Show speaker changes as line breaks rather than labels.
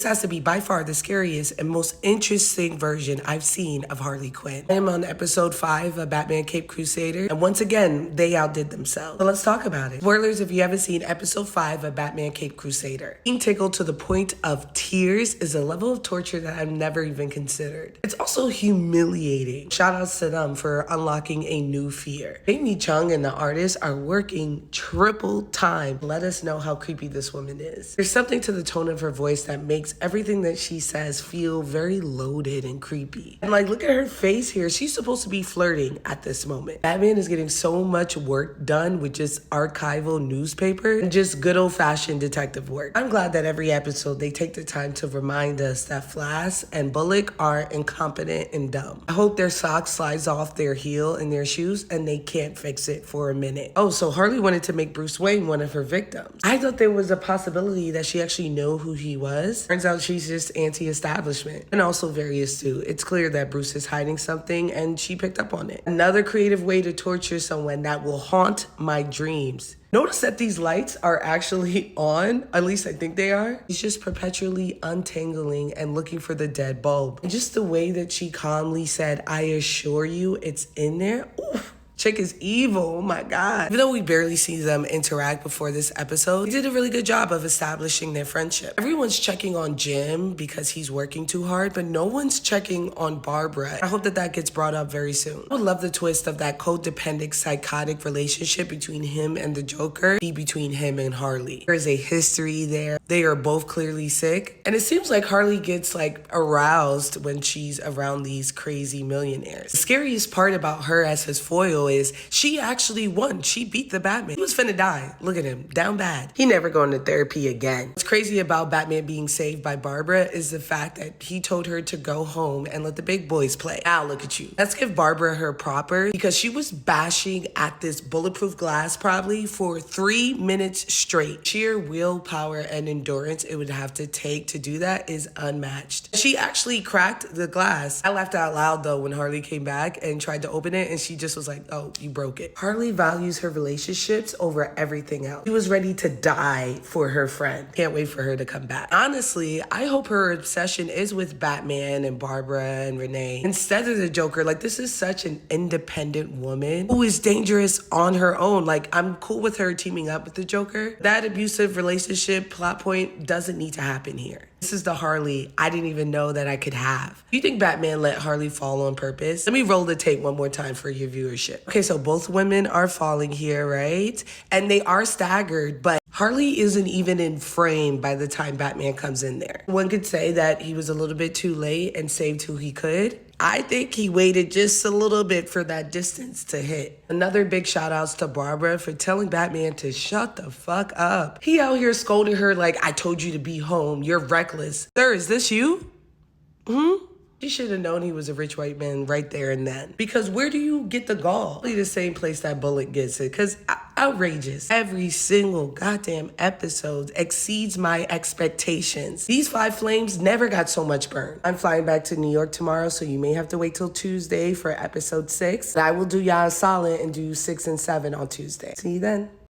This has to be by far the scariest and most interesting version I've seen of Harley Quinn. I am on episode 5 of Batman Cape Crusader, and once again, they outdid themselves. So let's talk about it. Spoilers if you haven't seen episode 5 of Batman Cape Crusader. Being tickled to the point of tears is a level of torture that I've never even considered. It's also humiliating. Shout outs to them for unlocking a new fear. Amy Chung and the artist are working triple time to let us know how creepy this woman is. There's something to the tone of her voice that makes everything that she says feel very loaded and creepy. And like, look at her face here. She's supposed to be flirting at this moment. Batman is getting so much work done with just archival newspaper and just good old-fashioned detective work. I'm glad that every episode they take the time to remind us that Flash and Bullock are incompetent and dumb. I hope their sock slides off their heel in their shoes and they can't fix it for a minute. Oh, so Harley wanted to make Bruce Wayne one of her victims. I thought there was a possibility that she actually knew who he was. Turns out she's just anti-establishment and also very astute. It's clear that Bruce is hiding something and she picked up on it. Another creative way to torture someone that will haunt my dreams. Notice that these lights are actually on, at least I think they are. She's just perpetually untangling and looking for the dead bulb. And just the way that she calmly said, "I assure you it's in there." Oof. Chick is evil, oh my God. Even though we barely see them interact before this episode, they did a really good job of establishing their friendship. Everyone's checking on Jim because he's working too hard, but no one's checking on Barbara. I hope that that gets brought up very soon. I would love the twist of that codependent, psychotic relationship between him and the Joker be between him and Harley. There's a history there. They are both clearly sick. And it seems like Harley gets like aroused when she's around these crazy millionaires. The scariest part about her as his foil is she actually won. She beat the Batman. He was finna die. Look at him, down bad. He never going to therapy again. What's crazy about Batman being saved by Barbara is the fact that he told her to go home and let the big boys play. Now look at you. Let's give Barbara her proper, because she was bashing at this bulletproof glass probably for 3 minutes straight. Sheer willpower and endurance it would have to take to do that is unmatched. She actually cracked the glass. I laughed out loud though when Harley came back and tried to open it and she just was like, "Oh, you broke it." Harley values her relationships over everything else. She was ready to die for her friend. Can't wait for her to come back. Honestly, I hope her obsession is with Batman and Barbara and Renee instead of the Joker. Like, this is such an independent woman who is dangerous on her own. Like, I'm cool with her teaming up with the Joker. That abusive relationship plot point doesn't need to happen here. This is the Harley I didn't even know that I could have. Do you think Batman let Harley fall on purpose? Let me roll the tape one more time for your viewership. Okay, so both women are falling here, right? And they are staggered, but Harley isn't even in frame by the time Batman comes in there. One could say that he was a little bit too late and saved who he could. I think he waited just a little bit for that distance to hit. Another big shout outs to Barbara for telling Batman to shut the fuck up. He out here scolding her like, "I told you to be home. You're reckless." Sir, is this you? She should have known he was a rich white man right there and then. Because where do you get the gall? Probably the same place that Bullock gets it. Because outrageous. Every single goddamn episode exceeds my expectations. These 5 flames never got so much burn. I'm flying back to New York tomorrow, so you may have to wait till Tuesday for episode 6. But I will do y'all a solid and do 6 and 7 on Tuesday. See you then.